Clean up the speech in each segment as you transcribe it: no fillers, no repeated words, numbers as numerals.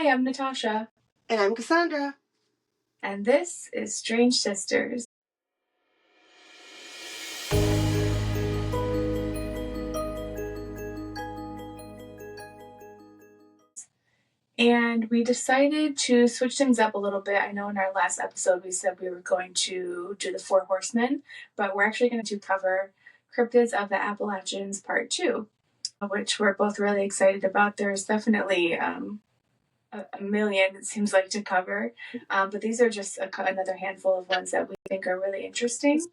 Hi, I'm Natasha. And I'm Cassandra. And this is Strange Sisters. And we decided to switch things up a little bit. I know in our last episode we said we were going to do the Four Horsemen, but we're actually going to cover Cryptids of the Appalachians Part 2, which we're both really excited about. There's definitely a million, it seems like, to cover, but these are just another handful of ones that we think are really interesting.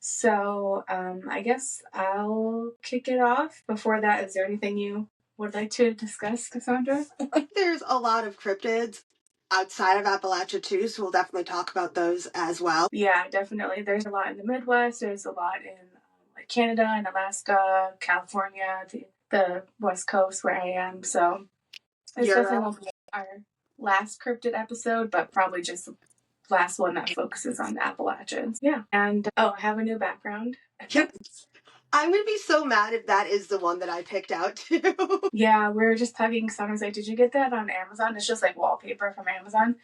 So I guess I'll kick it off. Before that, is there anything you would like to discuss, Cassandra? There's a lot of cryptids outside of Appalachia too, so we'll definitely talk about those as well. Yeah, definitely. There's a lot in the Midwest. There's a lot in like Canada and Alaska, California, the West Coast where I am. So it's definitely our last cryptid episode, but probably just the last one that focuses on the Appalachians. Yeah. And I have a new background. Yep. I'm going to be so mad if that is the one that I picked out too. Yeah, we were just talking. Someone's like, did you get that on Amazon? It's just like wallpaper from Amazon.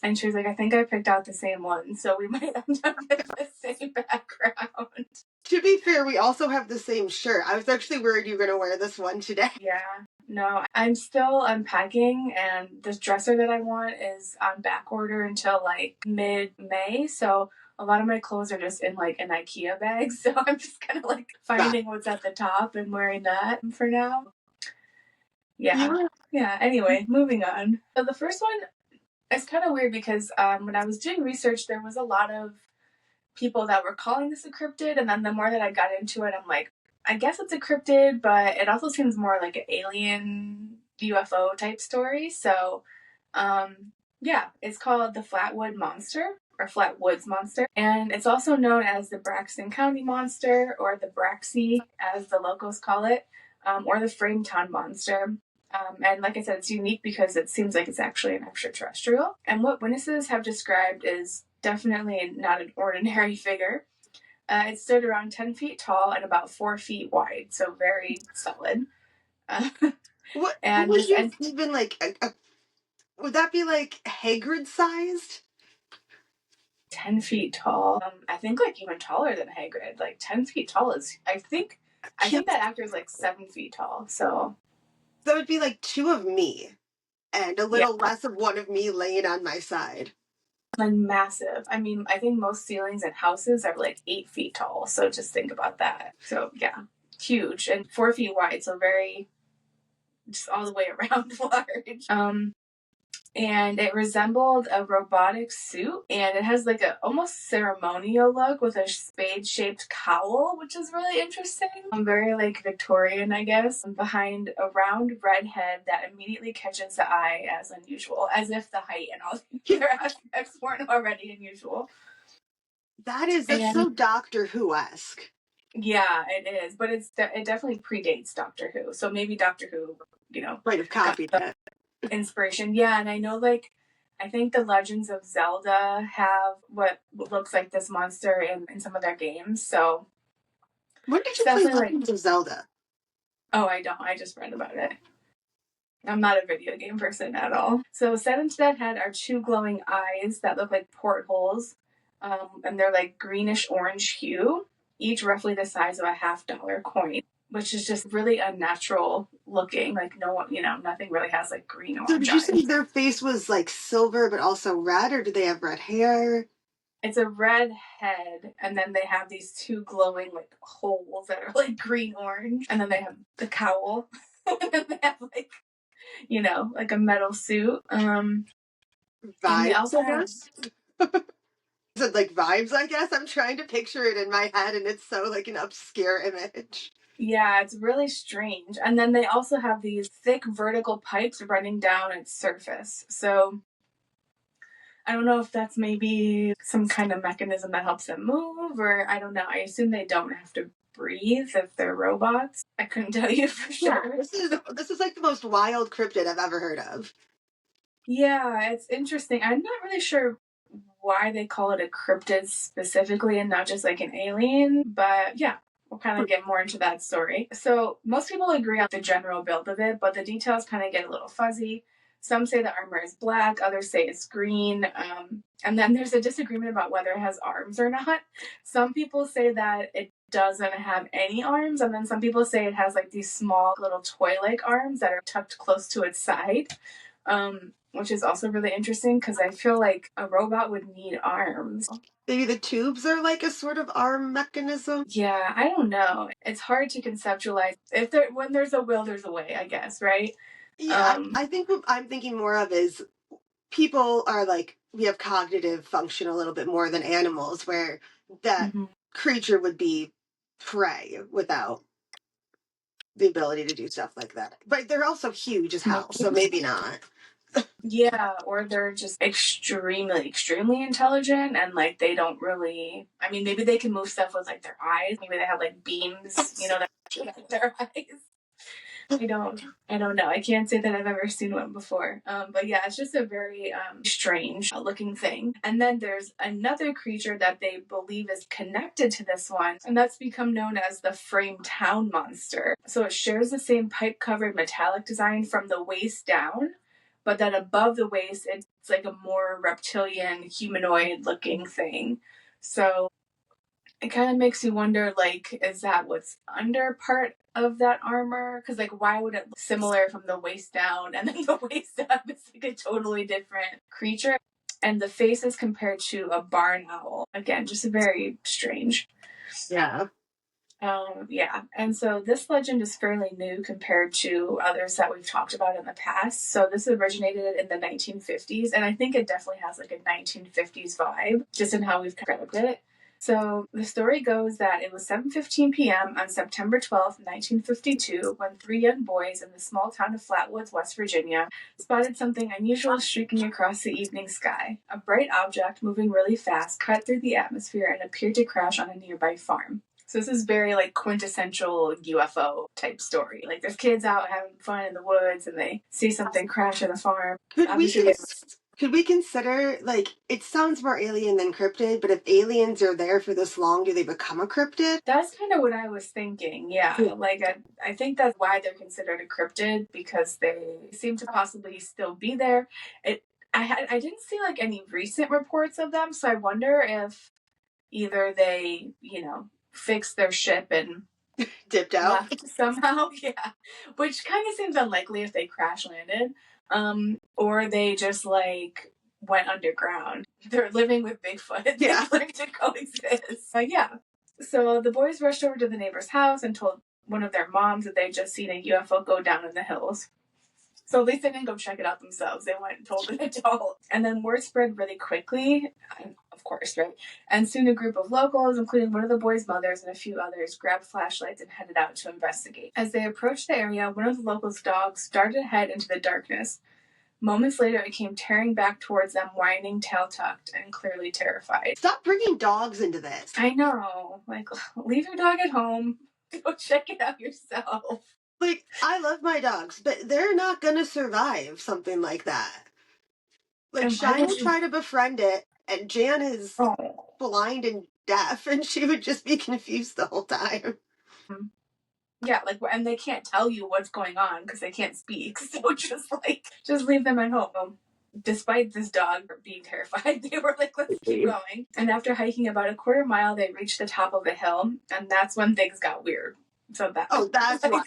And she was like, I think I picked out the same one. So we might end up with the same background. To be fair, we also have the same shirt. I was actually worried you were going to wear this one today. Yeah. No, I'm still unpacking, and this dresser that I want is on back order until like mid-May. So a lot of my clothes are just in like an IKEA bag. So I'm just kind of like finding what's at the top and wearing that for now. Yeah. Anyway, moving on. So the first one is kind of weird because when I was doing research, there was a lot of people that were calling this a cryptid. And then the more that I got into it, I'm like, I guess it's a cryptid, but it also seems more like an alien UFO type story. So, it's called the Flatwood Monster, or Flatwoods Monster. And it's also known as the Braxton County Monster, or the Braxy, as the locals call it, or the Frametown Monster. And like I said, it's unique because it seems like it's actually an extraterrestrial. And what witnesses have described is definitely not an ordinary figure. It stood around 10 feet tall and about 4 feet wide, so very solid. What would you even like? Would that be like Hagrid sized? 10 feet tall. I think like even taller than Hagrid. Like 10 feet tall is. I think that actor is like 7 feet tall. So that would be like 2 of me, and a little less of 1 of me laying on my side. And massive. I mean, I think most ceilings in houses are like 8 feet tall. So just think about that. So yeah, huge and 4 feet wide. So very, just all the way around large. And it resembled a robotic suit, and it has like a almost ceremonial look with a spade-shaped cowl, which is really interesting. Very like Victorian, I guess, behind a round red head that immediately catches the eye as unusual, as if the height and all the other aspects weren't already unusual. That's so Doctor Who-esque. Yeah, it is, but it definitely predates Doctor Who, so maybe Doctor Who, might have copied it. Inspiration. Yeah, and I know I think the Legends of Zelda have what looks like this monster in some of their games. So when did you play Legends of Zelda? Oh, I don't. I just read about it. I'm not a video game person at all. So set into that head are 2 glowing eyes that look like portholes, and they're like greenish orange hue, each roughly the size of a $50 coin, which is just really unnatural looking. Like nothing really has like green orange. So did you say their face was like silver but also red, or do they have red hair? It's a red head, and then they have these 2 glowing like holes that are like green orange, and then they have the cowl, and then they have like like a metal suit. Vibes. And they also have. Is it like vibes, I guess? I'm trying to picture it in my head, and it's so like an obscure image. Yeah, it's really strange. And then they also have these thick vertical pipes running down its surface. So I don't know if that's maybe some kind of mechanism that helps them move, or I don't know. I assume they don't have to breathe if they're robots. I couldn't tell you for sure. Yeah, this is like the most wild cryptid I've ever heard of. Yeah, it's interesting. I'm not really sure why they call it a cryptid specifically and not just like an alien, but yeah, we'll kind of get more into that story. So most people agree on the general build of it, but the details kind of get a little fuzzy. Some say the armor is black, others say it's green. And then there's a disagreement about whether it has arms or not. Some people say that it doesn't have any arms, and then some people say it has like these small little toy-like arms that are tucked close to its side, which is also really interesting because I feel like a robot would need arms. Maybe the tubes are like a sort of arm mechanism. Yeah, I don't know. It's hard to conceptualize. When there's a will, there's a way, I guess, right? Yeah, I think what I'm thinking more of is people are like, we have cognitive function a little bit more than animals, where that creature would be prey without the ability to do stuff like that. But they're also huge as hell, so maybe not. Yeah, or they're just extremely, extremely intelligent and like they don't really. I mean, maybe they can move stuff with like their eyes. Maybe they have like beams, that shoot out their eyes. I don't know. I can't say that I've ever seen one before. But yeah, it's just a very strange looking thing. And then there's another creature that they believe is connected to this one, and that's become known as the Frame Town Monster. So it shares the same pipe covered metallic design from the waist down, but then above the waist, it's like a more reptilian, humanoid looking thing. So it kind of makes you wonder, like, is that what's under part of that armor? Because, like, why would it look similar from the waist down, and then the waist up is like a totally different creature? And the face is compared to a barn owl. Again, just very strange. Yeah. Yeah, and so this legend is fairly new compared to others that we've talked about in the past. So this originated in the 1950s, and I think it definitely has like a 1950s vibe, just in how we've described it. So the story goes that it was 7:15 p.m. on September 12th, 1952, when three young boys in the small town of Flatwoods, West Virginia, spotted something unusual streaking across the evening sky. A bright object moving really fast cut through the atmosphere and appeared to crash on a nearby farm. So this is very like quintessential UFO type story. Like there's kids out having fun in the woods and they see something crash on a farm. Could we consider, like, it sounds more alien than cryptid, but if aliens are there for this long, do they become a cryptid? That's kind of what I was thinking, yeah. Like, I think that's why they're considered a cryptid, because they seem to possibly still be there. I didn't see, like, any recent reports of them, so I wonder if either they, fixed their ship and dipped out somehow, yeah. Which kind of seems unlikely if they crash landed. Or they just like went underground. They're living with Bigfoot. Yeah. They learned to coexist. Yeah. So the boys rushed over to the neighbor's house and told one of their moms that they'd just seen a UFO go down in the hills. So at least they didn't go check it out themselves. They went and told an adult. And then word spread really quickly, of course, right? And soon a group of locals, including one of the boys' mothers and a few others, grabbed flashlights and headed out to investigate. As they approached the area, one of the locals' dogs darted ahead into the darkness. Moments later, it came tearing back towards them, whining, tail tucked, and clearly terrified. Stop bringing dogs into this. I know. Like, leave your dog at home. Go check it out yourself. Like, I love my dogs, but they're not gonna survive something like that. Like, Shine would try to befriend it, and Jan is blind and deaf, and she would just be confused the whole time. Yeah, like, and they can't tell you what's going on because they can't speak. So just leave them at home. Despite this dog being terrified, they were like, let's keep going. And after hiking about a quarter mile, they reached the top of a hill, and that's when things got weird. So that's why.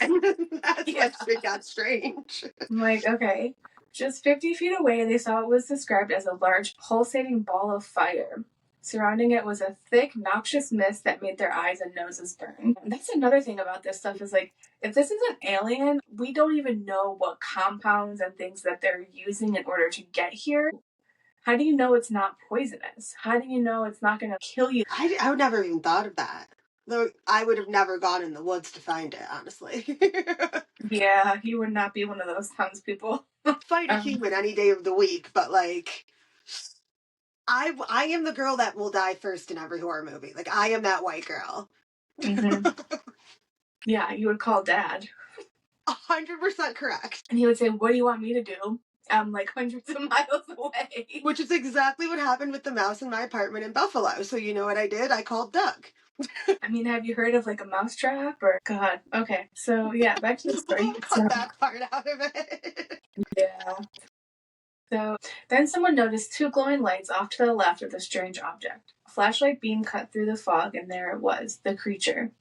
That's when shit got strange. I'm like, okay. Just 50 feet away, they saw what was described as a large pulsating ball of fire. Surrounding it was a thick, noxious mist that made their eyes and noses burn. And that's another thing about this stuff is like, if this is an alien, we don't even know what compounds and things that they're using in order to get here. How do you know it's not poisonous? How do you know it's not going to kill you? I would never even thought of that. Though I would have never gone in the woods to find it, honestly. Yeah, you would not be one of those townspeople. Fight a human any day of the week, but like, I am the girl that will die first in every horror movie. Like, I am that white girl. Mm-hmm. Yeah, you would call Dad. 100% correct. And he would say, what do you want me to do? I'm like hundreds of miles away. Which is exactly what happened with the mouse in my apartment in Buffalo. So you know what I did? I called Doug. I mean, have you heard of like a mouse trap or God? Okay, so yeah, back to the story. Cut that part out of it. Yeah. So then someone noticed 2 glowing lights off to the left of the strange object. A flashlight beam cut through the fog, and there it was, the creature.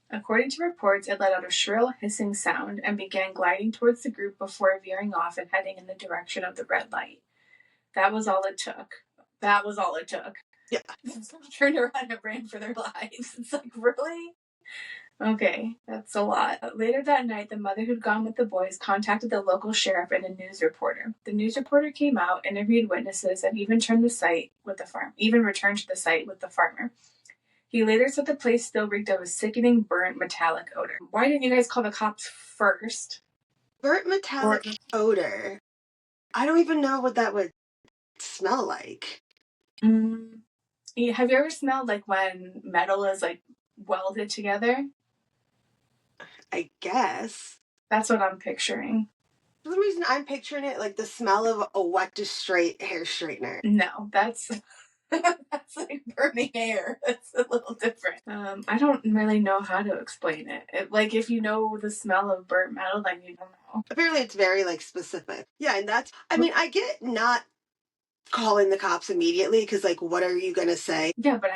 According to reports, it let out a shrill hissing sound and began gliding towards the group before veering off and heading in the direction of the red light. That was all it took. That was all it took. Yeah. Someone turned around and ran for their lives. It's like, really? Okay, that's a lot. Later that night, the mother who'd gone with the boys contacted the local sheriff and a news reporter. The news reporter came out, interviewed witnesses, and even returned to the site with the farmer. He later said the place still reeked of a sickening, burnt, metallic odor. Why didn't you guys call the cops first? Burnt metallic odor. I don't even know what that would smell like. Have you ever smelled like when metal is like welded together? I guess. That's what I'm picturing. For some reason, I'm picturing it like the smell of a wet to straight hair straightener. No, that's that's like burning hair. That's a little different. I don't really know how to explain it. Like if you know the smell of burnt metal, then you don't know. Apparently, it's very like specific. Yeah, and that's. I mean, I get not calling the cops immediately because like what are you gonna say? Yeah, but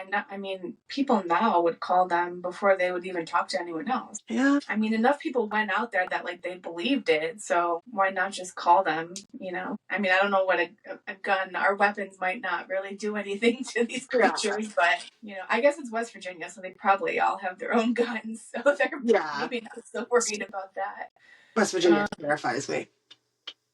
people now would call them before they would even talk to anyone else. Yeah. I mean, enough people went out there that like they believed it, so why not just call them, you know? I mean, I don't know what a gun, our weapons might not really do anything to these creatures, but you know, I guess it's West Virginia, so they probably all have their own guns, so they're maybe not so worried about that. West Virginia terrifies me.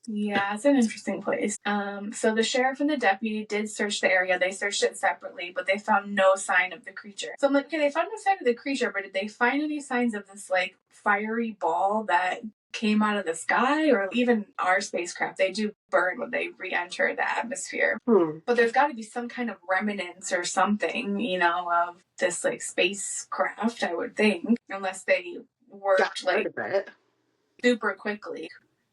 Yeah, it's an interesting place. So the sheriff and the deputy did search the area. They searched it separately, but they found no sign of the creature. So I'm like, okay, they found no sign of the creature, but did they find any signs of this like fiery ball that came out of the sky? Or even our spacecraft, they do burn when they re-enter the atmosphere. But there's got to be some kind of remnants or something, you know, of this like spacecraft, I would think, unless they worked like super quickly.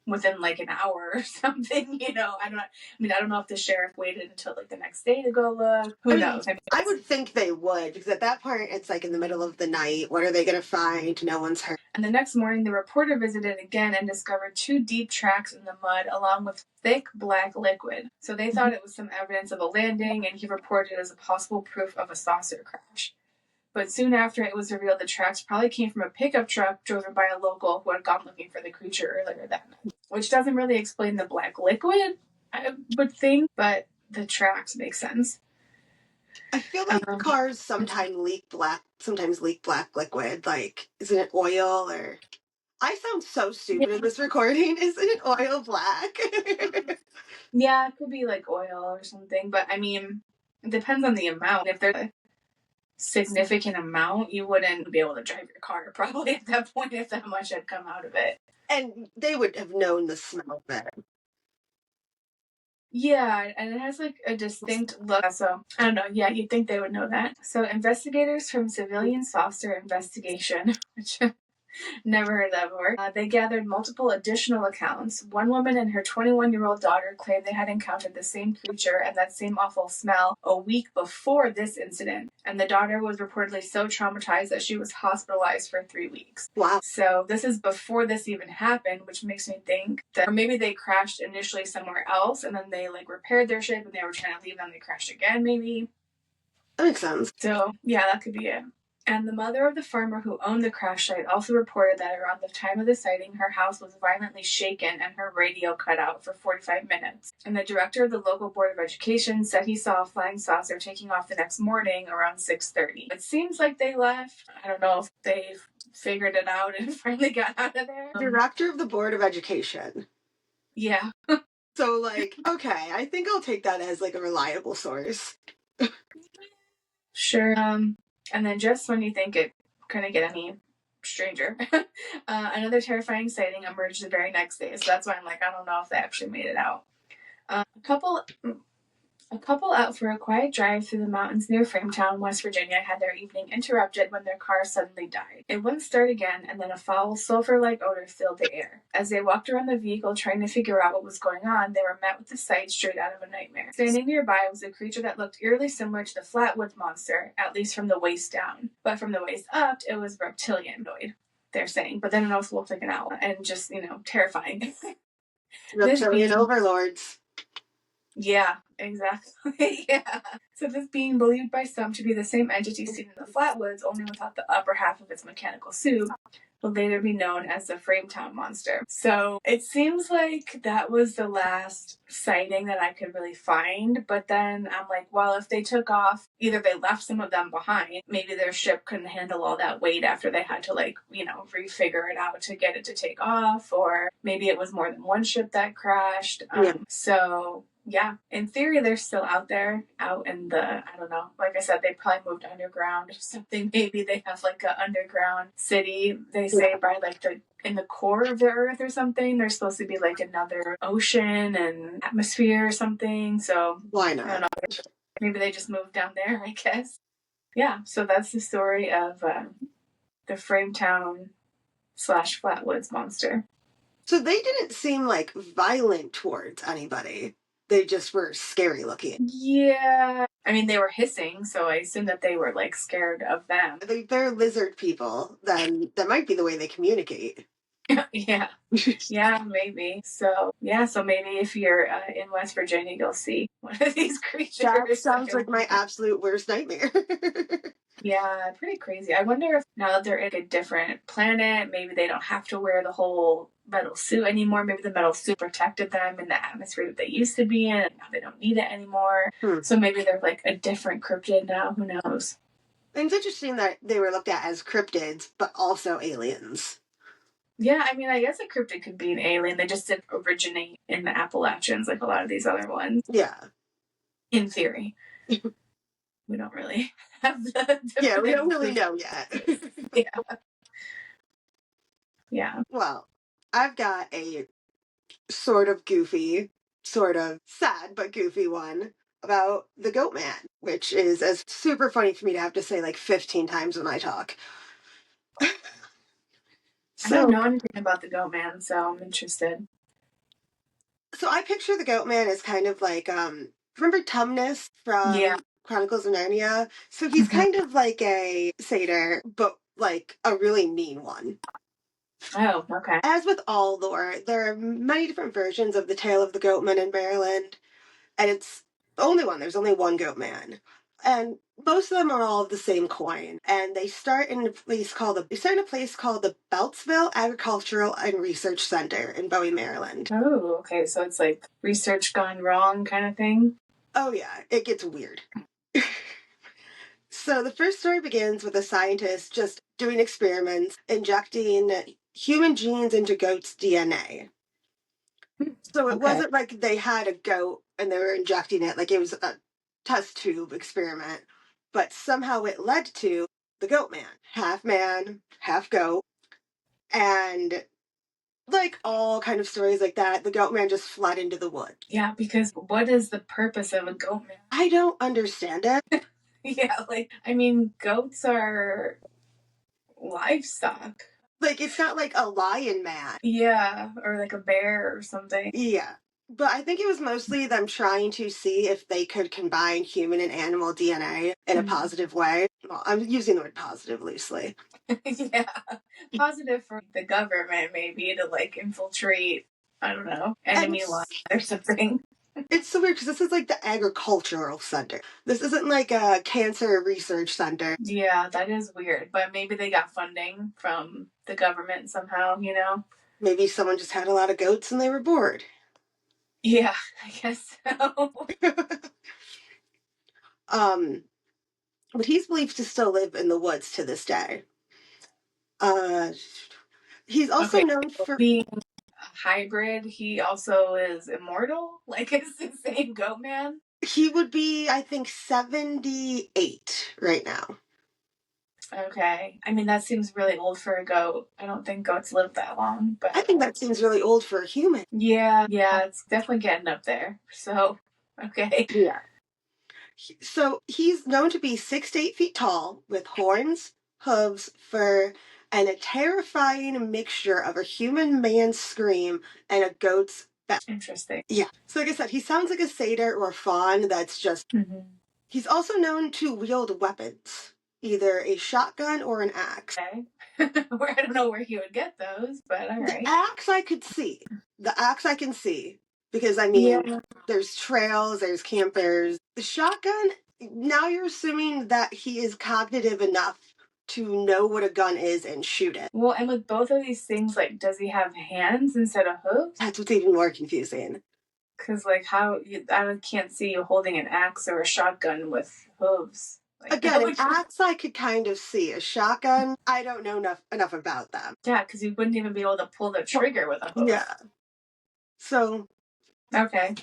Within like an hour or something, you know. I don't know if the sheriff waited until like the next day to go look. Who knows? I would think they would, because at that point it's like in the middle of the night. What are they going to find? No one's heard. And the next morning, the reporter visited again and discovered 2 deep tracks in the mud along with thick black liquid. So they thought it was some evidence of a landing, and he reported it as a possible proof of a saucer crash. But soon after, it was revealed the tracks probably came from a pickup truck driven by a local who had gone looking for the creature earlier that night. Which doesn't really explain the black liquid, I would think, but the tracks make sense. I feel like cars sometimes leak black liquid. Like, isn't it oil or... I sound so stupid in this recording. Isn't it oil black? Yeah, it could be like oil or something, but I mean, it depends on the amount. If there's a significant amount, you wouldn't be able to drive your car probably at that point if that much had come out of it. And they would have known the smell better. Yeah, and it has like a distinct look. So I don't know. Yeah, you'd think they would know that. So investigators from Civilian Saucer Investigation, which never heard that before. They gathered multiple additional accounts. One woman and her 21-year-old daughter claimed they had encountered the same creature and that same awful smell a week before this incident. And the daughter was reportedly so traumatized that she was hospitalized for 3 weeks. Wow. So this is before this even happened, which makes me think that or maybe they crashed initially somewhere else and then they like repaired their ship and they were trying to leave and they crashed again, maybe. That makes sense. So yeah, that could be it. And the mother of the farmer who owned the crash site also reported that around the time of the sighting, her house was violently shaken and her radio cut out for 45 minutes. And the director of the local board of education said he saw a flying saucer taking off the next morning around 6:30. It seems like they left. I don't know if they figured it out and finally got out of there. Director of the board of education. Yeah. So like, okay, I think I'll take that as like a reliable source. Sure. And then just when you think it couldn't get any stranger, another terrifying sighting emerged the very next day. So that's why I'm like, I don't know if they actually made it out. A couple out for a quiet drive through the mountains near Frametown, West Virginia, had their evening interrupted when their car suddenly died. It wouldn't start again, and then a foul, sulfur-like odor filled the air. As they walked around the vehicle trying to figure out what was going on, they were met with the sight straight out of a nightmare. Standing nearby was a creature that looked eerily similar to the Flatwood Monster, at least from the waist down. But from the waist up, it was reptilian, they're saying. But then it also looked like an owl, and just, terrifying. Reptilian overlords. Yeah, exactly. Yeah. So this being believed by some to be the same entity seen in the Flatwoods, only without the upper half of its mechanical suit, will later be known as the Frametown Monster. So it seems like that was the last sighting that I could really find. But then I'm like, well, if they took off, either they left some of them behind, maybe their ship couldn't handle all that weight after they had to, like, refigure it out to get it to take off, or maybe it was more than one ship that crashed. So yeah, in theory, they're still out there, out in the, I don't know, like I said, they probably moved underground or something. Maybe they have like an underground city, they say, by like in the core of the earth or something. There's supposed to be like another ocean and atmosphere or something. So why not? I don't know. Maybe they just moved down there, I guess. Yeah, so that's the story of the Frametown / Flatwoods Monster. So they didn't seem like violent towards anybody. They just were scary looking. Yeah. I mean, they were hissing, so I assume that they were like scared of them. If they're lizard people, then that might be the way they communicate. Yeah. Yeah, maybe. So, yeah, so maybe if you're in West Virginia, you'll see one of these creatures. That sounds like my absolute worst nightmare. Yeah, pretty crazy. I wonder if now that they're in a different planet, maybe they don't have to wear the whole metal suit anymore. Maybe the metal suit protected them in the atmosphere that they used to be in, and now they don't need it anymore. So maybe they're like a different cryptid now. Who knows? And it's interesting that they were looked at as cryptids, but also aliens. Yeah, I mean, I guess a cryptid could be an alien. They just didn't originate in the Appalachians like a lot of these other ones. Yeah. In theory. We don't really have the Yeah, we don't really know yet. Yeah. Yeah. Well, I've got a sort of goofy, sort of sad but goofy one about the Goatman, which is as super funny for me to have to say like 15 times when I talk. I don't know anything about the Goatman, so I'm interested. So I picture the Goatman as kind of like remember Tumnus from Chronicles of Narnia? So he's kind of like a satyr, but like a really mean one. Oh, okay. As with all lore, there are many different versions of the tale of the Goatman in Maryland, and it's the only one. There's only one Goatman, and most of them are all of the same coin. And they start in a place called the Beltsville Agricultural and Research Center in Bowie, Maryland. Oh, okay. So it's like research gone wrong kind of thing. Oh yeah, it gets weird. So the first story begins with a scientist just doing experiments, injecting human genes into goats' DNA. So it wasn't like they had a goat and they were injecting it, like it was a test tube experiment. But somehow it led to the man, half goat. And like all kind of stories like that, the goat man just fled into the woods. Yeah, because what is the purpose of a goat man? I don't understand it. Yeah, like, I mean, goats are livestock. Like, it's not like a lion man. Yeah, or like a bear or something. Yeah. But I think it was mostly them trying to see if they could combine human and animal DNA in a positive way. Well, I'm using the word positive loosely. Yeah. Positive for the government, maybe, to like infiltrate, I don't know, enemy lines or something. It's so weird because this is like the agricultural center. This isn't like a cancer research center. Yeah, that is weird. But maybe they got funding from the government somehow, you know? Maybe someone just had a lot of goats and they were bored. Yeah, I guess so. But he's believed to still live in the woods to this day. He's also known for being a hybrid. He also is immortal. Like, it's the same goat man. He would be, I think, 78 right now. Okay. I mean, that seems really old for a goat. I don't think goats live that long, but I think that seems really old for a human. Yeah, it's definitely getting up there. So, okay. Yeah. So he's known to be 6 to 8 feet tall with horns, hooves, fur, and a terrifying mixture of a human man's scream and a goat's belch. Interesting. Yeah. So like I said, he sounds like a satyr or a fawn that's just... He's also known to wield weapons, either a shotgun or an axe. Okay. I don't know where he would get those, but all right. The axe I could see. The axe I can see. Because, I mean, Yeah. there's trails, there's campers. The shotgun, now you're assuming that he is cognitive enough to know what a gun is and shoot it. Well, and with both of these things, like, does he have hands instead of hooves? That's what's even more confusing. Because, like, I can't see you holding an axe or a shotgun with hooves. Like, Again, an axe I could kind of see. A shotgun, I don't know enough about them. Yeah, because you wouldn't even be able to pull the trigger with a hoof. Yeah. So. Okay.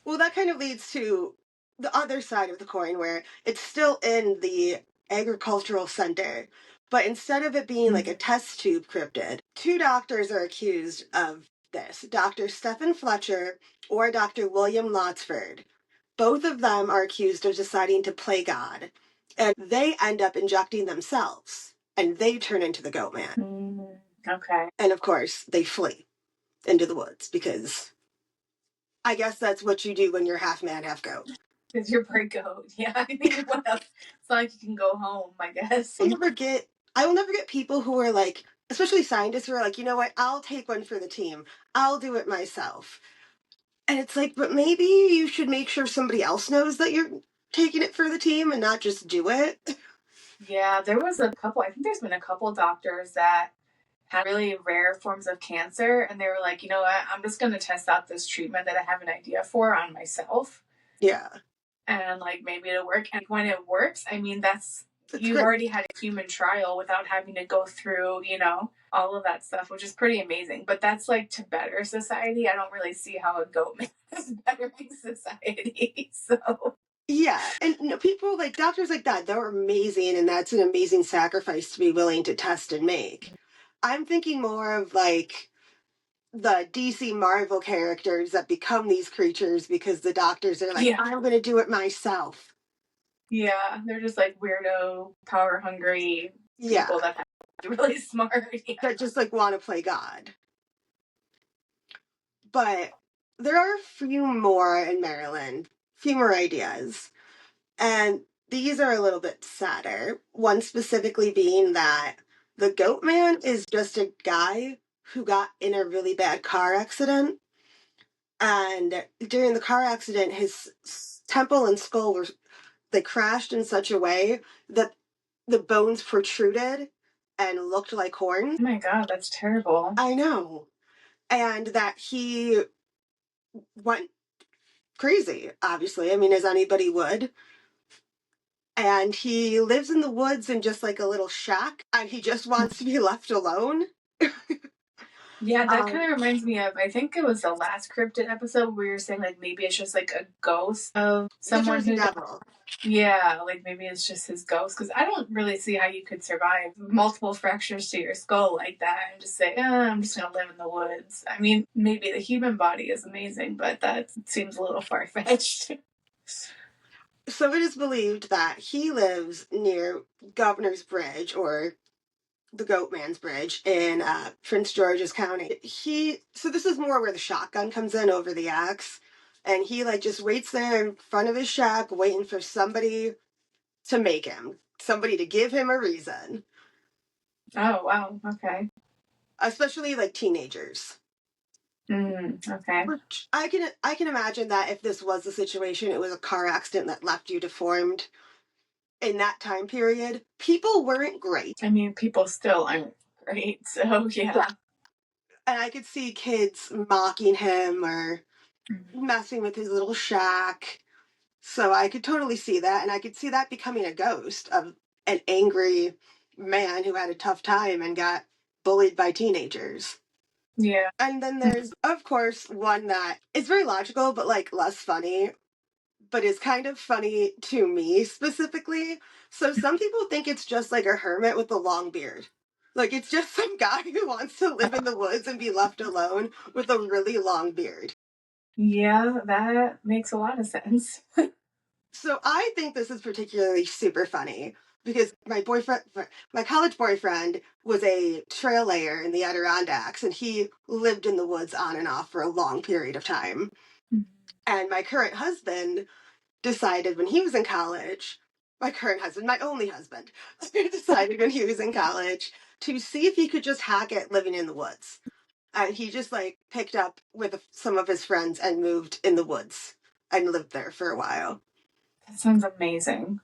Well, that kind of leads to the other side of the coin where it's still in the agricultural center, but instead of it being like a test tube cryptid, two doctors are accused of this, Dr. Stephen Fletcher or Dr. William Lotsford. Both of them are accused of deciding to play God, and they end up injecting themselves, and they turn into the Goatman. Okay. And of course, they flee into the woods because I guess that's what you do when you're half man, half goat. Because you're part goat. Yeah, I mean, what else? It's not like you can go home, I guess. I will never get people who are like, especially scientists who are like, you know what, I'll take one for the team. I'll do it myself. And it's like, but maybe you should make sure somebody else knows that you're taking it for the team and not just do it. Yeah, there was a couple, I think there's been a couple doctors that had really rare forms of cancer, and they were like, you know what, I'm just going to test out this treatment that I have an idea for on myself. Yeah. And like maybe it'll work. And when it works, I mean, you've great. already had a human trial without having to go through, all of that stuff, which is pretty amazing. But that's like to better society. I don't really see how a goat is bettering society. So yeah, and people like doctors like that, they're amazing, and that's an amazing sacrifice to be willing to test and make. I'm thinking more of like the DC Marvel characters that become these creatures because the doctors are like, yeah, I'm going to do it myself. yeah, they're just like weirdo, power hungry people that have to be really smart. Yeah. That just like want to play God. But there are a few more in Maryland, few more ideas. And these are a little bit sadder. One specifically being that the Goatman is just a guy who got in a really bad car accident. And during the car accident, his temple and skull were, they crashed in such a way that the bones protruded and looked like horns. Oh my God, that's terrible. I know. And that he went crazy, obviously. I mean, as anybody would. And he lives in the woods in just like a little shack, and he just wants to be left alone. Yeah, that kind of reminds me of, I think it was the last cryptid episode where you're saying like maybe it's just like a ghost of someone who devil. Yeah, like maybe it's just his ghost, because I don't really see how you could survive multiple fractures to your skull like that and just say, I'm just gonna live in the woods. I mean, maybe the human body is amazing, but that seems a little far-fetched. So it is believed that he lives near Governor's Bridge, or the Goatman's Bridge, in Prince George's County. So this is more where the shotgun comes in over the axe, and he like just waits there in front of his shack waiting for somebody to make him, somebody to give him a reason. Oh, wow, okay. Especially like teenagers. Okay. Which I can imagine that if this was the situation, it was a car accident that left you deformed. In that time period, people weren't great. I mean, people still aren't great, so yeah. And I could see kids mocking him or messing with his little shack. So I could totally see that. And I could see that becoming a ghost of an angry man who had a tough time and got bullied by teenagers. Yeah. And then there's, of course, one that is very logical, but like less funny, but is kind of funny to me specifically. So some people think it's just like a hermit with a long beard. Like it's just some guy who wants to live in the woods and be left alone with a really long beard. Yeah, that makes a lot of sense. So I think this is particularly super funny because my college boyfriend was a trail layer in the Adirondacks, and he lived in the woods on and off for a long period of time. And my current husband decided when he was in college, my only husband, decided when he was in college to see if he could just hack it living in the woods. And he just like picked up with some of his friends and moved in the woods and lived there for a while. That sounds amazing.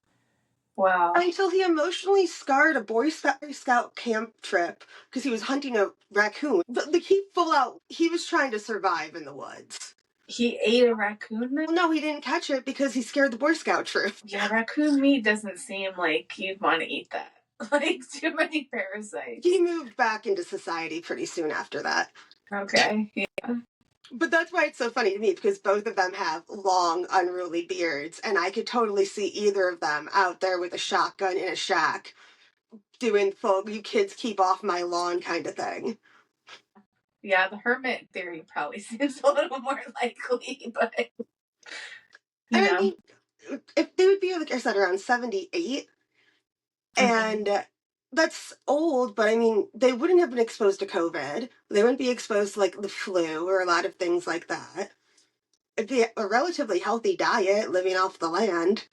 Wow. Until he emotionally scarred a Boy Scout camp trip because he was hunting a raccoon. But he was trying to survive in the woods. He ate a raccoon then? Well, no, he didn't catch it because he scared the Boy Scout troop. Yeah, raccoon meat doesn't seem like you'd want to eat that. Like, too many parasites. He moved back into society pretty soon after that. Okay, yeah. But that's why it's so funny to me, because both of them have long, unruly beards, and I could totally see either of them out there with a shotgun in a shack doing full "you kids keep off my lawn" kind of thing. Yeah, the hermit theory probably seems a little more likely, but And I mean, if they would be, like I said, around 78, and that's old, but I mean, they wouldn't have been exposed to COVID. They wouldn't be exposed to like the flu or a lot of things like that. It'd be a relatively healthy diet, living off the land.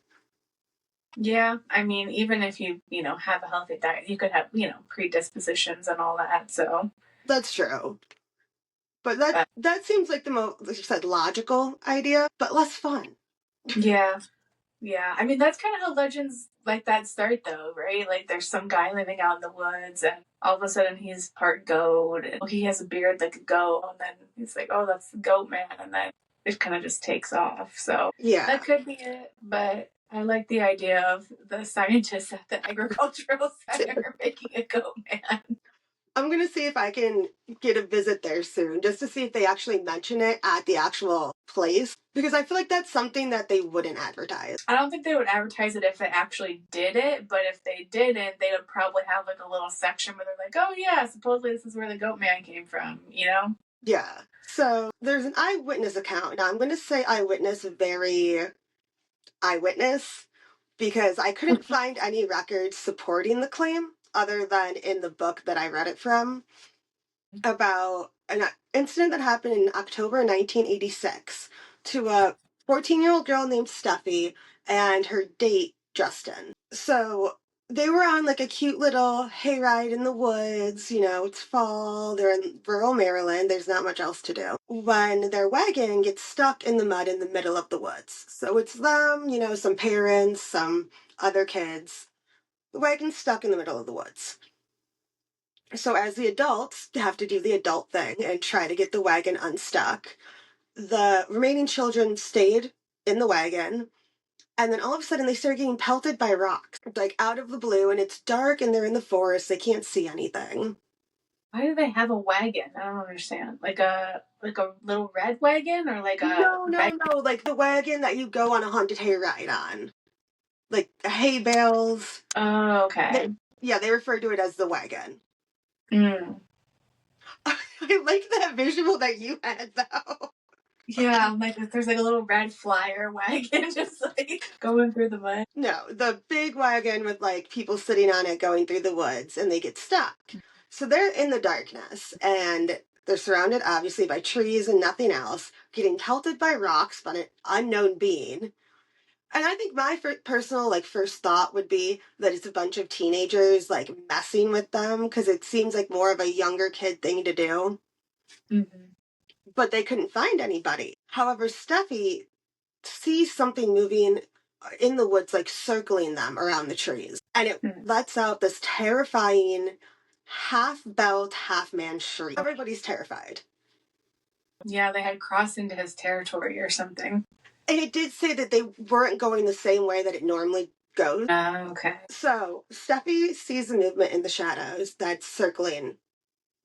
Yeah, I mean, even if you have a healthy diet, you could have, predispositions and all that. So That's true. But that seems like the most, like you said, logical idea, but less fun. yeah. Yeah. I mean, that's kind of how legends like that start, though, right? Like, there's some guy living out in the woods, and all of a sudden he's part goat, and he has a beard like a goat, and then he's like, oh, that's the Goatman, and then it kind of just takes off. So Yeah. that could be it, but I like the idea of the scientists at the agricultural center making a Goatman. I'm going to see if I can get a visit there soon, just to see if they actually mention it at the actual place, because I feel like that's something that they wouldn't advertise. I don't think they would advertise it if it actually did it, but if they didn't, they would probably have like a little section where they're like, oh yeah, supposedly this is where the Goatman came from, you know? Yeah. So there's an eyewitness account. Now I'm going to say eyewitness, very eyewitness, because I couldn't find any records supporting the claim other than in the book that I read it from, about an incident that happened in October 1986 to a 14-year-old girl named Steffi and her date, Justin. So they were on like a cute little hayride in the woods. It's fall, they're in rural Maryland, there's not much else to do. When their wagon gets stuck in the mud in the middle of the woods. So it's them, some parents, some other kids. The wagon's stuck in the middle of the woods. So as the adults have to do the adult thing and try to get the wagon unstuck, the remaining children stayed in the wagon, and then all of a sudden they start getting pelted by rocks, like out of the blue, and it's dark and they're in the forest, they can't see anything. Why do they have a wagon? I don't understand. Like a little red wagon, or like a No, like the wagon that you go on a haunted hayride on. Like hay bales. Oh, okay. They refer to it as the wagon. Mm. I like that visual that you had, though. Yeah, like there's like a little red flyer wagon just like going through the mud. No, the big wagon with like people sitting on it going through the woods, and they get stuck. So they're in the darkness, and they're surrounded obviously by trees and nothing else, getting pelted by rocks by an unknown being. And I think my personal first thought would be that it's a bunch of teenagers like messing with them, because it seems like more of a younger kid thing to do. Mm-hmm. But they couldn't find anybody. However, Steffi sees something moving in the woods, like circling them around the trees. And it lets out this terrifying half belled, half man shriek. Everybody's terrified. Yeah, they had crossed into his territory or something. And it did say that they weren't going the same way that it normally goes. Okay. So Steffi sees a movement in the shadows that's circling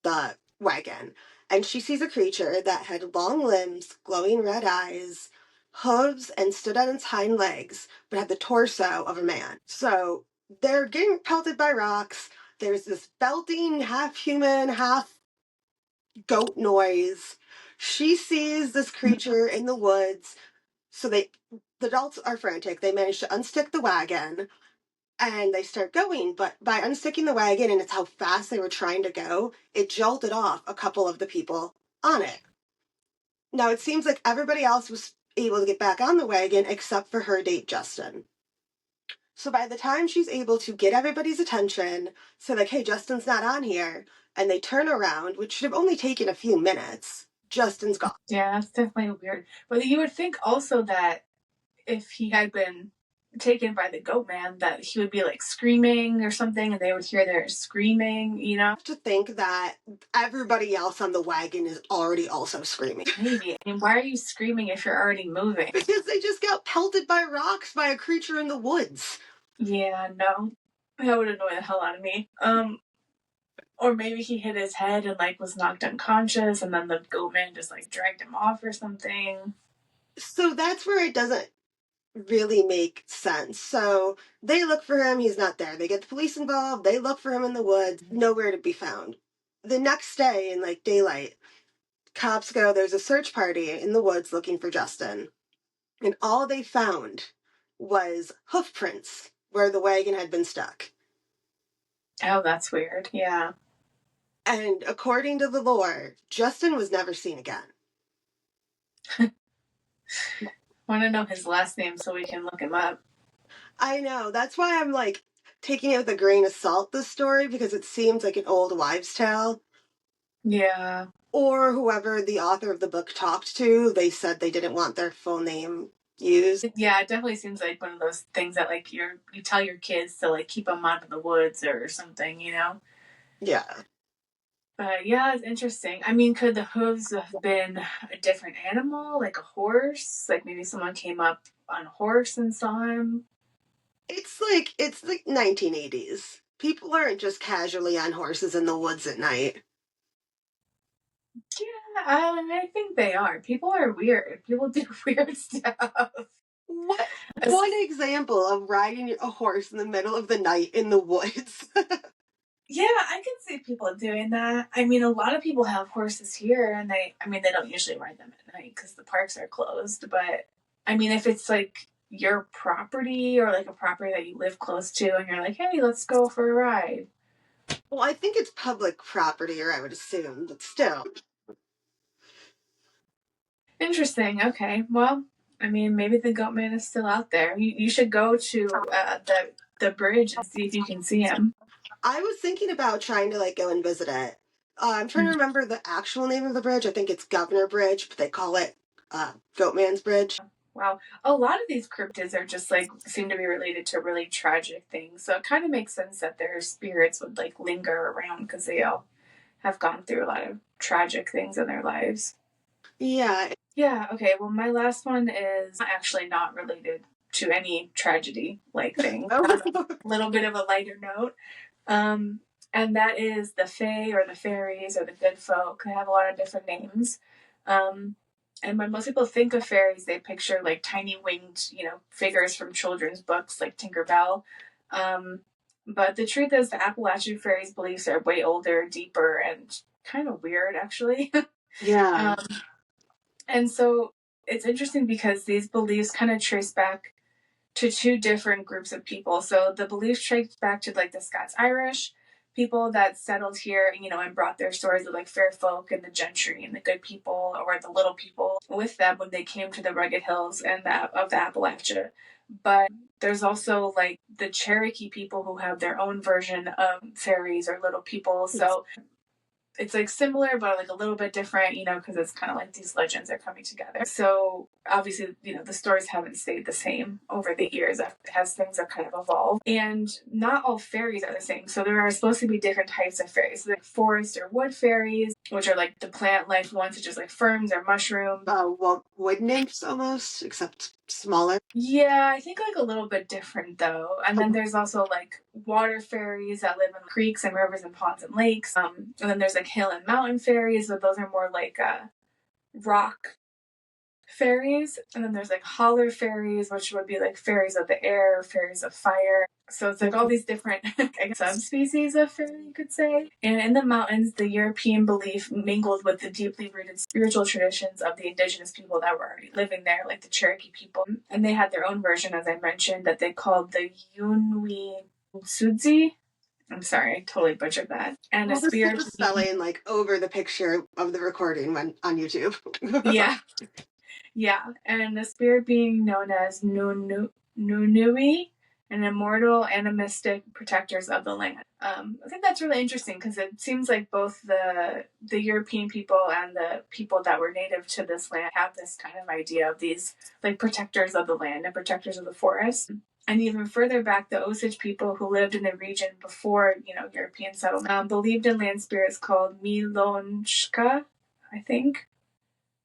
the wagon, and she sees a creature that had long limbs, glowing red eyes, hooves, and stood on its hind legs, but had the torso of a man. So they're getting pelted by rocks. There's this belting, half human, half goat noise. She sees this creature in the woods. So the adults are frantic. They manage to unstick the wagon and they start going, but by unsticking the wagon, and it's how fast they were trying to go, it jolted off a couple of the people on it. Now it seems like everybody else was able to get back on the wagon except for her date, Justin. So by the time she's able to get everybody's attention, say like, hey, Justin's not on here, and they turn around, which should have only taken a few minutes, Justin's gone. Yeah, that's definitely weird. But you would think also that if he had been taken by the Goatman, that he would be like screaming or something, and they would hear their screaming, you know? To think that everybody else on the wagon is already also screaming. Maybe. I mean, why are you screaming if you're already moving? Because they just got pelted by rocks by a creature in the woods. Yeah, no. That would annoy the hell out of me. Or maybe he hit his head and like was knocked unconscious, and then the Goatman just like dragged him off or something. So that's where it doesn't really make sense. So they look for him, he's not there. They get the police involved, they look for him in the woods, nowhere to be found. The next day, in like daylight, cops go, there's a search party in the woods looking for Justin. And all they found was hoof prints where the wagon had been stuck. Oh, that's weird. Yeah. And according to the lore, Justin was never seen again. Want to know his last name so we can look him up. I know. That's why I'm like taking it with a grain of salt, this story, because it seems like an old wives' tale. Yeah. Or whoever the author of the book talked to, they said they didn't want their full name used. Yeah, it definitely seems like one of those things that like you tell your kids to like keep them out of the woods or something, you know? Yeah. But yeah, it's interesting. I mean, could the hooves have been a different animal, like a horse? Like maybe someone came up on a horse and saw him? It's like 1980s. People aren't just casually on horses in the woods at night. Yeah, I think they are. People are weird. People do weird stuff. What one example of riding a horse in the middle of the night in the woods? Yeah, I can see people doing that. I mean, a lot of people have horses here, and they don't usually ride them at night because the parks are closed. But I mean, if it's like your property or like a property that you live close to, and you're like, hey, let's go for a ride. Well, I think it's public property, or I would assume, but still. Interesting. Okay. Well, I mean, maybe the Goatman is still out there. You should go to the bridge and see if you can see him. I was thinking about trying to like go and visit it. I'm trying to remember the actual name of the bridge. I think it's Governor Bridge, but they call it Goatman's Bridge. Wow. A lot of these cryptids are just like seem to be related to really tragic things. So it kind of makes sense that their spirits would like linger around because they all have gone through a lot of tragic things in their lives. Yeah. Yeah, okay. Well, my last one is actually not related to any tragedy like thing. A little bit of a lighter note. And that is the Fae or the fairies or the good folk. They have a lot of different names. And when most people think of fairies, they picture like tiny winged, figures from children's books like Tinkerbell. But the truth is, the Appalachian fairies' beliefs are way older, deeper, and kind of weird, actually. Yeah. And so it's interesting because these beliefs kind of trace back to two different groups of people. So the beliefs trace back to like the Scots Irish people that settled here, and brought their stories of like fair folk and the gentry and the good people or the little people with them when they came to the rugged hills and of the Appalachia. But there's also like the Cherokee people who have their own version of fairies or little people. So it's like similar but like a little bit different, because it's kind of like these legends are coming together. So obviously, the stories haven't stayed the same over the years as things have kind of evolved. And not all fairies are the same. So there are supposed to be different types of fairies. So like forest or wood fairies, which are like the plant life ones, such as like ferns or mushrooms. Well, wood nymphs almost, except smaller. Yeah, I think like a little bit different though. And then there's also like water fairies that live in creeks and rivers and ponds and lakes. And then there's like hill and mountain fairies, but those are more like rock fairies. And then there's like holler fairies, which would be like fairies of the air, fairies of fire. So it's like all these different subspecies of fairy, you could say. And in the mountains, the European belief mingled with the deeply rooted spiritual traditions of the indigenous people that were already living there, like the Cherokee people. And they had their own version, as I mentioned, that they called the Yunwi Sudzi. I'm sorry, I totally butchered that. And a spirit the spelling like over the picture of the recording when on YouTube. Yeah. Yeah, and the spirit being known as Nunui and immortal, animistic protectors of the land. I think that's really interesting because it seems like both the European people and the people that were native to this land have this kind of idea of these like protectors of the land and protectors of the forest. And even further back, the Osage people who lived in the region before, European settlement believed in land spirits called Milonchka, I think.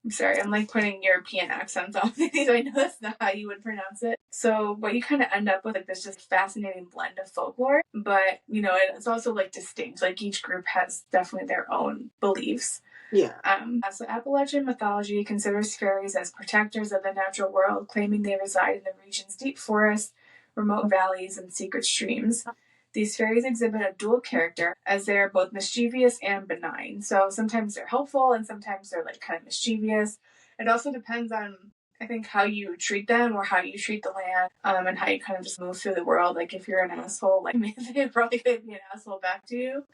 I'm sorry, I'm like putting European accents on these. I know that's not how you would pronounce it. So what you kind of end up with like this just fascinating blend of folklore, but it's also like distinct. Like each group has definitely their own beliefs. Yeah. So Appalachian mythology considers fairies as protectors of the natural world, claiming they reside in the region's deep forests, remote valleys, and secret streams. These fairies exhibit a dual character as they are both mischievous and benign. So sometimes they're helpful and sometimes they're like kind of mischievous. It also depends on, I think, how you treat them or how you treat the land, and how you kind of just move through the world. Like if you're an asshole, like they're probably going to be an asshole back to you.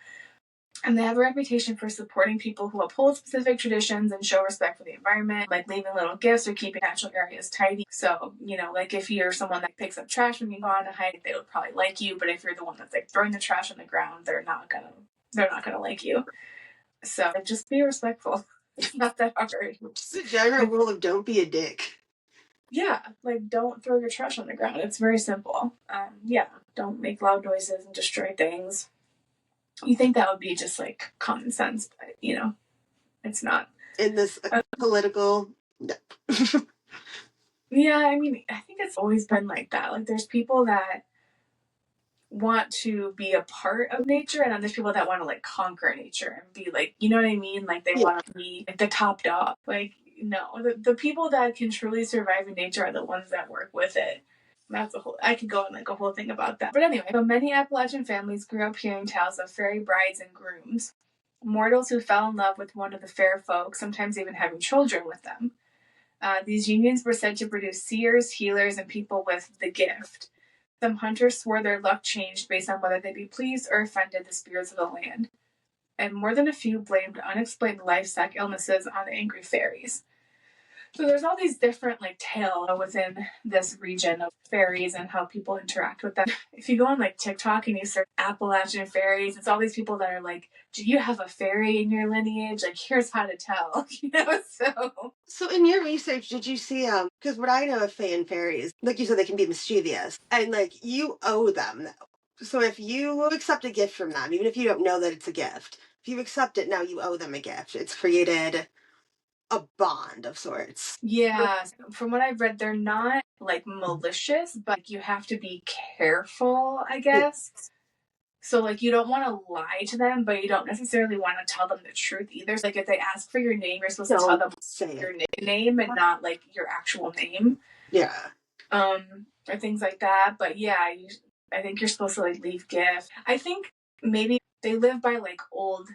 And they have a reputation for supporting people who uphold specific traditions and show respect for the environment, like leaving little gifts or keeping natural areas tidy. So, like if you're someone that picks up trash when you go on a hike, they would probably like you. But if you're the one that's like throwing the trash on the ground, they're not gonna like you. So just be respectful. It's not that hard. Just a general rule of don't be a dick. Yeah, like don't throw your trash on the ground. It's very simple. Yeah, don't make loud noises and destroy things. You think that would be just like common sense, but it's not. In this political. Yeah, I mean, I think it's always been like that. Like there's people that want to be a part of nature, and then there's people that want to like conquer nature and be like, you know what I mean? Like they want to be like the top dog. Like no, the people that can truly survive in nature are the ones that work with it. That's I could go on like a whole thing about that. But anyway, so many Appalachian families grew up hearing tales of fairy brides and grooms, mortals who fell in love with one of the fair folk, sometimes even having children with them. These unions were said to produce seers, healers, and people with the gift. Some hunters swore their luck changed based on whether they be pleased or offended the spirits of the land. And more than a few blamed unexplained livestock illnesses on the angry fairies. So there's all these different like tales within this region of fairies and how people interact with them. If you go on like TikTok and you search Appalachian fairies, it's all these people that are like, do you have a fairy in your lineage? Like here's how to tell. So in your research, did you see because what I know of fae and fairies, like you said, they can be mischievous and like you owe them. So if you accept a gift from them, even if you don't know that it's a gift, if you accept it, now you owe them a gift. It's created a bond of sorts. Yeah, from what I've read, they're not like malicious, but you have to be careful, I guess. So like you don't want to lie to them, but you don't necessarily want to tell them the truth either. So, like if they ask for your name, you're supposed to tell them your nickname and not like your actual name. Yeah. Or things like that. But yeah, I think you're supposed to like leave gifts. I think maybe they live by like old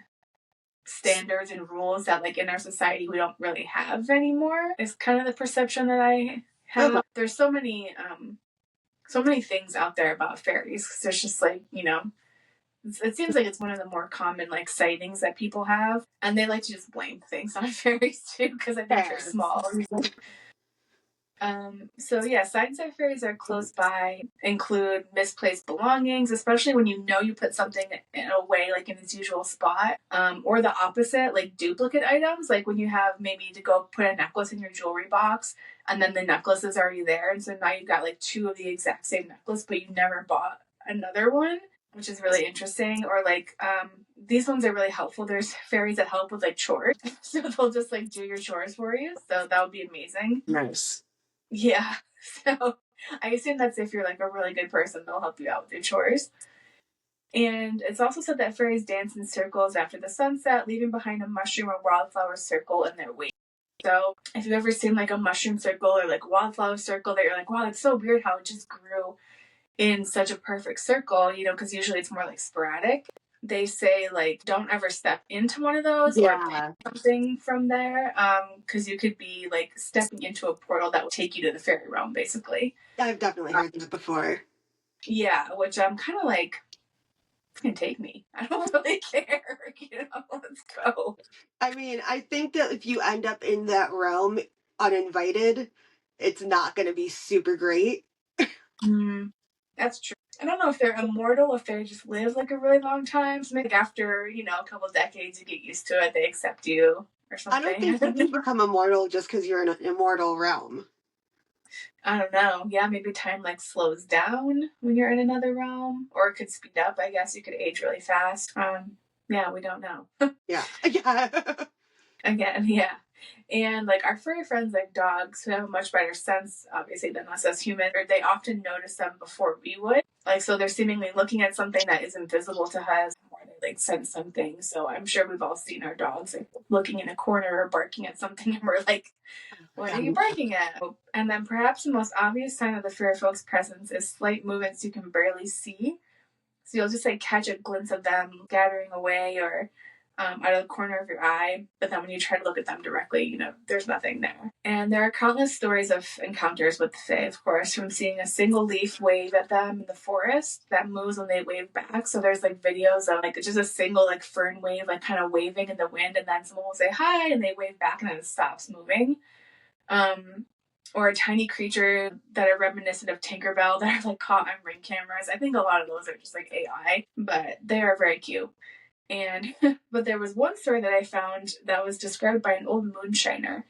standards and rules that like in our society we don't really have anymore. It's kind of the perception that I have. Okay. There's so many things out there about fairies. There's just like, it seems like it's one of the more common like sightings that people have, and they like to just blame things on fairies too because I think they're small. So yeah, signs that fairies are close by include misplaced belongings, especially when you put something in a way like in its usual spot, or the opposite, like duplicate items, like when you have maybe to go put a necklace in your jewelry box and then the necklace is already there, and so now you've got like two of the exact same necklace, but you never bought another one, which is really interesting. Or like these ones are really helpful. There's fairies that help with like chores, so they'll just like do your chores for you. So that would be amazing. Nice. Yeah. So I assume that's if you're like a really good person, they'll help you out with your chores. And it's also said that fairies dance in circles after the sunset, leaving behind a mushroom or wildflower circle in their wake. So if you've ever seen like a mushroom circle or like wildflower circle that you're like, wow, it's so weird how it just grew in such a perfect circle, because usually it's more like sporadic. They say like don't ever step into one of those or pick something from there, because you could be like stepping into a portal that will take you to the fairy realm, basically. I've definitely heard that before. Yeah, which I'm kind of like, can take me. I don't really care. Let's go. I mean, I think that if you end up in that realm uninvited, it's not going to be super great. That's true. I don't know if they're immortal, if they just live like a really long time. So maybe after, a couple decades, you get used to it, they accept you or I don't something. think you can become immortal just because you're in an immortal realm. I don't know. Yeah, maybe time like slows down when you're in another realm, or it could speed up. I guess you could age really fast. Yeah, we don't know. Yeah. Yeah. Again, yeah. And like our furry friends, like dogs, who have a much better sense, obviously, than us as humans, they often notice them before we would. Like, so they're seemingly looking at something that is invisible to us, or they like sense something. So I'm sure we've all seen our dogs like looking in a corner or barking at something, and we're like, what are you barking at? And then perhaps the most obvious sign of the fairy folk's presence is slight movements you can barely see. So you'll just like catch a glimpse of them scattering away or out of the corner of your eye. But then when you try to look at them directly, there's nothing there. And there are countless stories of encounters with the Fae, of course, from seeing a single leaf wave at them in the forest that moves when they wave back. So there's like videos of like just a single like fern wave, like kind of waving in the wind, and then someone will say hi and they wave back and then it stops moving. Or tiny creatures that are reminiscent of Tinkerbell that are like caught on ring cameras. I think a lot of those are just like AI, but they are very cute. And but there was one story that I found that was described by an old moonshiner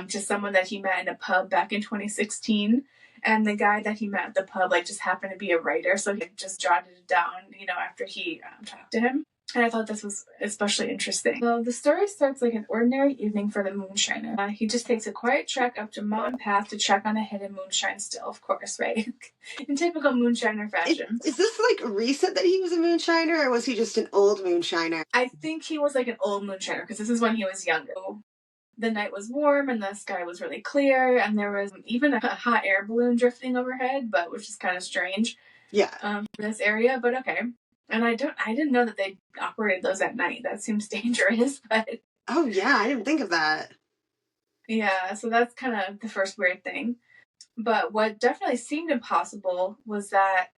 to someone that he met in a pub back in 2016. And the guy that he met at the pub like just happened to be a writer, so he just jotted it down, after he talked to him. And I thought this was especially interesting. So the story starts like an ordinary evening for the moonshiner. He just takes a quiet trek up to a mountain path to check on a hidden moonshine still, of course, right? In typical moonshiner fashion. Is this like recent that he was a moonshiner, or was he just an old moonshiner? I think he was like an old moonshiner because this is when he was younger. The night was warm and the sky was really clear, and there was even a hot air balloon drifting overhead, but which is kind of strange. Yeah. For this area, but okay. And I didn't know that they operated those at night. That seems dangerous, but Oh yeah, I didn't think of that. yeah, so that's kind of the first weird thing. But what definitely seemed impossible was that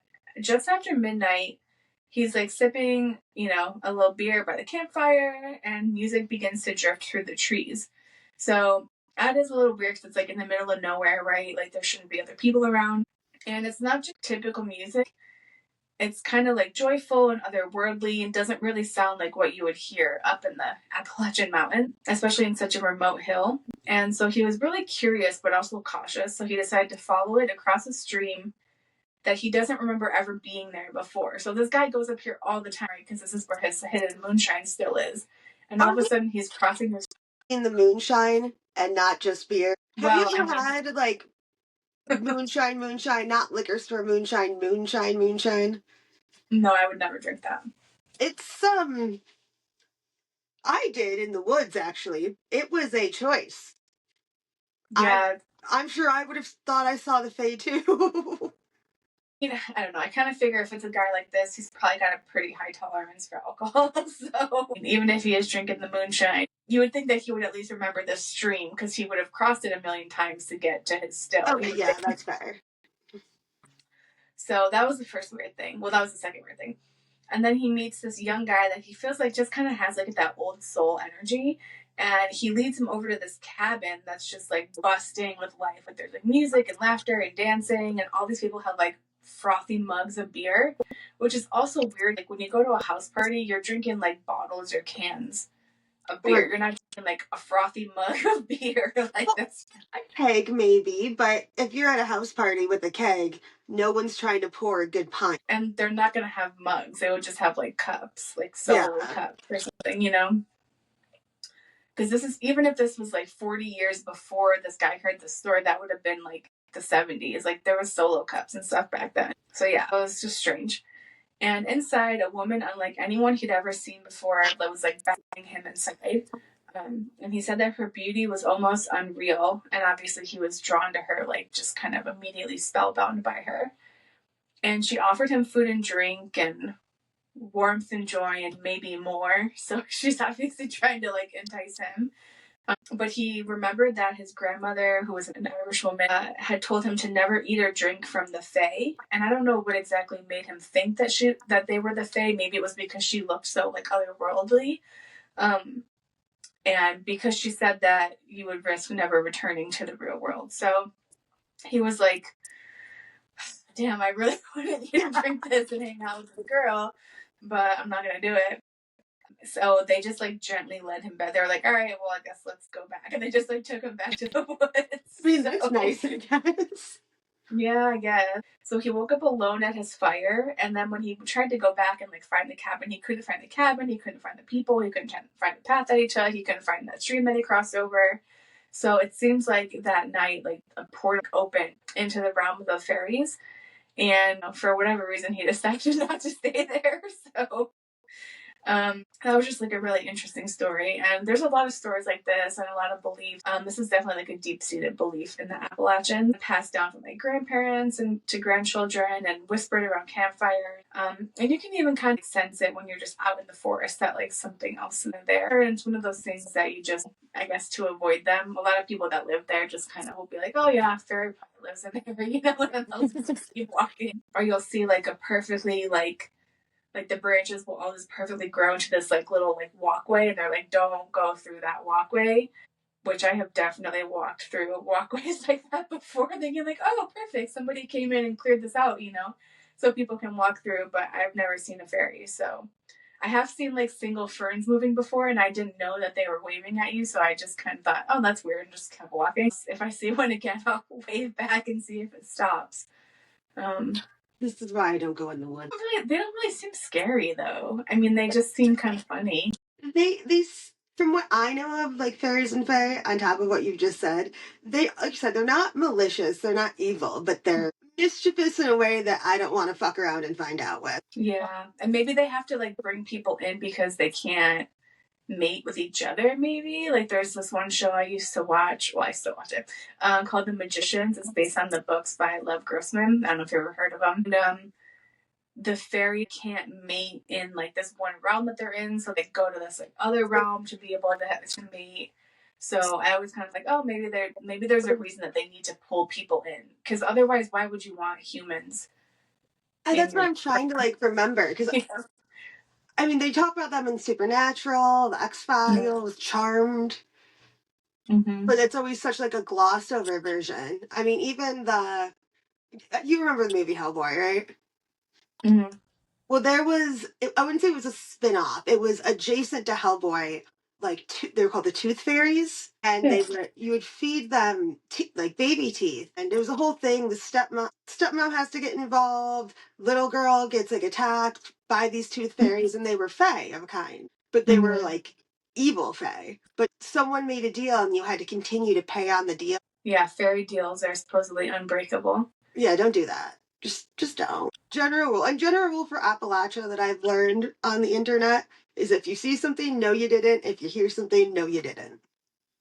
just after midnight, he's like sipping, a little beer by the campfire, and music begins to drift through the trees. So that is a little weird because it's like in the middle of nowhere, right? Like there shouldn't be other people around. And it's not just typical music. It's kind of like joyful and otherworldly and doesn't really sound like what you would hear up in the Appalachian Mountains, especially in such a remote hill. And so he was really curious but also cautious. So he decided to follow it across a stream that he doesn't remember ever being there before. So this guy goes up here all the time because this is where his hidden moonshine still is. And all of a sudden he's crossing this in the moonshine and not just beer. Have you ever had like moonshine, not liquor store moonshine? No, I would never drink that. It's I did in the woods actually. It was a choice. Yeah. I'm sure I would have thought I saw the Fae too. I don't know. I kind of figure if it's a guy like this, he's probably got a pretty high tolerance for alcohol. So even if he is drinking the moonshine, you would think that he would at least remember this stream because he would have crossed it a million times to get to his still. Okay, yeah, that's fair. So that was the first weird thing. Well, that was the second weird thing. And then he meets this young guy that he feels like just kind of has like that old soul energy. And he leads him over to this cabin that's just like busting with life. Like there's like music and laughter and dancing, and all these people have like frothy mugs of beer, which is also weird. Like when you go to a house party, you're drinking like bottles or cans of beer. You're not drinking like a frothy mug of beer. Like that's a keg maybe, but if you're at a house party with a keg, no one's trying to pour a good pint. And they're not gonna have mugs. They would just have like cups, like solo cups or something, Because this is, even if this was like 40 years before this guy heard the story, that would have been like the 70s. Like there was solo cups and stuff back then. So yeah, it was just strange. And inside, a woman unlike anyone he'd ever seen before that was like beckoning him inside. And he said that her beauty was almost unreal. And obviously he was drawn to her, like just kind of immediately spellbound by her. And she offered him food and drink and warmth and joy and maybe more. So she's obviously trying to like entice him. But he remembered that his grandmother, who was an Irish woman, had told him to never eat or drink from the Fae. And I don't know what exactly made him think that they were the Fae. Maybe it was because she looked so like otherworldly. And because she said that you would risk never returning to the real world. So he was like, damn, I really wanted you to drink this and hang out with the girl, but I'm not gonna do it. So they just like gently led him back. They were like, all right, well, I guess let's go back. And they just like took him back to the woods. I mean, that's nice, I guess. Yeah, I guess. So he woke up alone at his fire, and then when he tried to go back and like find the cabin, he couldn't find the cabin, he couldn't find the people, he couldn't find the path that he took, he couldn't find that stream that he crossed over. So it seems like that night, like a portal opened into the realm of the fairies, and for whatever reason, he decided not to stay there. So that was just like a really interesting story. And there's a lot of stories like this and a lot of belief. This is definitely like a deep-seated belief in the Appalachians, passed down from like grandparents and to grandchildren and whispered around campfires. And you can even kind of sense it when you're just out in the forest that like something else is there. And it's one of those things that you just, I guess, to avoid them. A lot of people that live there just kind of will be like, oh yeah, fairy probably lives in there, you know, and they'll just keep walking. Or you'll see like a perfectly like the branches will all just perfectly grow into this like little like walkway, and they're like, don't go through that walkway, which I have definitely walked through walkways like that before, thinking like, oh, perfect, somebody came in and cleared this out, you know, so people can walk through. But I've never seen a fairy. So I have seen like single ferns moving before, and I didn't know that they were waving at you, so I just kind of thought, oh, that's weird, and just kept walking. If I see one again, I'll wave back and see if it stops. This is why I don't go in the woods. They don't really seem scary though. I mean, they just seem kind of funny. They from what I know of, like fairies and fae, on top of what you've just said, they, like you said, they're not malicious, they're not evil, but they're mischievous in a way that I don't want to fuck around and find out with. Yeah, and maybe they have to like bring people in because they can't mate with each other. Maybe like there's this one show I used to watch. Well, I still watch it. Called The Magicians. It's based on the books by Lev Grossman. I don't know if you've ever heard of them. And, the fairy can't mate in like this one realm that they're in, so they go to this like other realm to be able to mate. So I always kind of like, oh, maybe there's a reason that they need to pull people in, because otherwise, why would you want humans? And that's what I'm trying to like remember, because I mean, they talk about them in Supernatural, the X-Files, Charmed, but it's always such like a glossed over version. I mean, even you remember the movie Hellboy, right? Mm-hmm. Well, I wouldn't say it was a spin-off. It was adjacent to Hellboy. Like, they were called the Tooth Fairies. And you would feed them, like, baby teeth. And it was a whole thing. The stepmom has to get involved. Little girl gets, like, attacked by these Tooth Fairies. And they were fae of a kind. But they were, like, evil fae. But someone made a deal, and you had to continue to pay on the deal. Yeah, fairy deals are supposedly unbreakable. Yeah, don't do that. Just don't. General rule for Appalachia that I've learned on the internet is if you see something, no you didn't. If you hear something, no you didn't.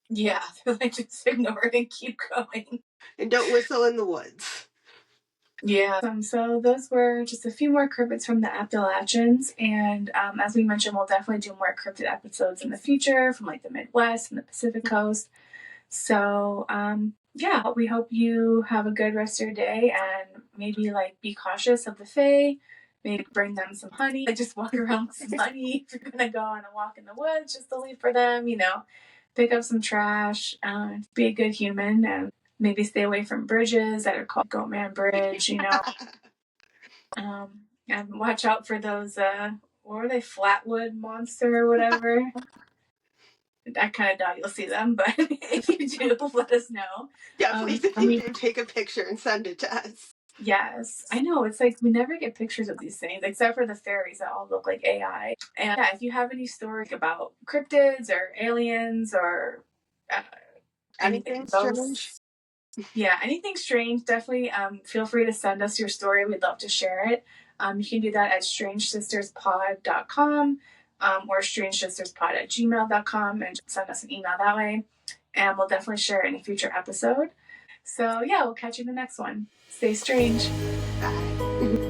Yeah, like just ignore it and keep going. And don't whistle in the woods. Yeah. So those were just a few more cryptids from the Appalachians, and as we mentioned, we'll definitely do more cryptid episodes in the future from like the Midwest and the Pacific Coast. So yeah, we hope you have a good rest of your day, and maybe like be cautious of the fae. Maybe bring them some honey. Like just walk around with some honey if you're gonna go on a walk in the woods, just to leave for them. You know, pick up some trash. Be a good human, and maybe stay away from bridges that are called Goatman Bridge. You know, and watch out for those. What were they? Flatwood Monster or whatever. I kind of doubt you'll see them, but if you do, let us know. Yeah, please, if you do, take a picture and send it to us. Yes, I know. It's like we never get pictures of these things, except for the fairies that all look like AI. And yeah, if you have any stories about cryptids or aliens or anything strange, yeah, anything strange, definitely feel free to send us your story. We'd love to share it. You can do that at strangesisterspod.com or strangesisterspod@gmail.com, and just send us an email that way. And we'll definitely share it in a future episode. So yeah, we'll catch you in the next one. Stay strange. Bye.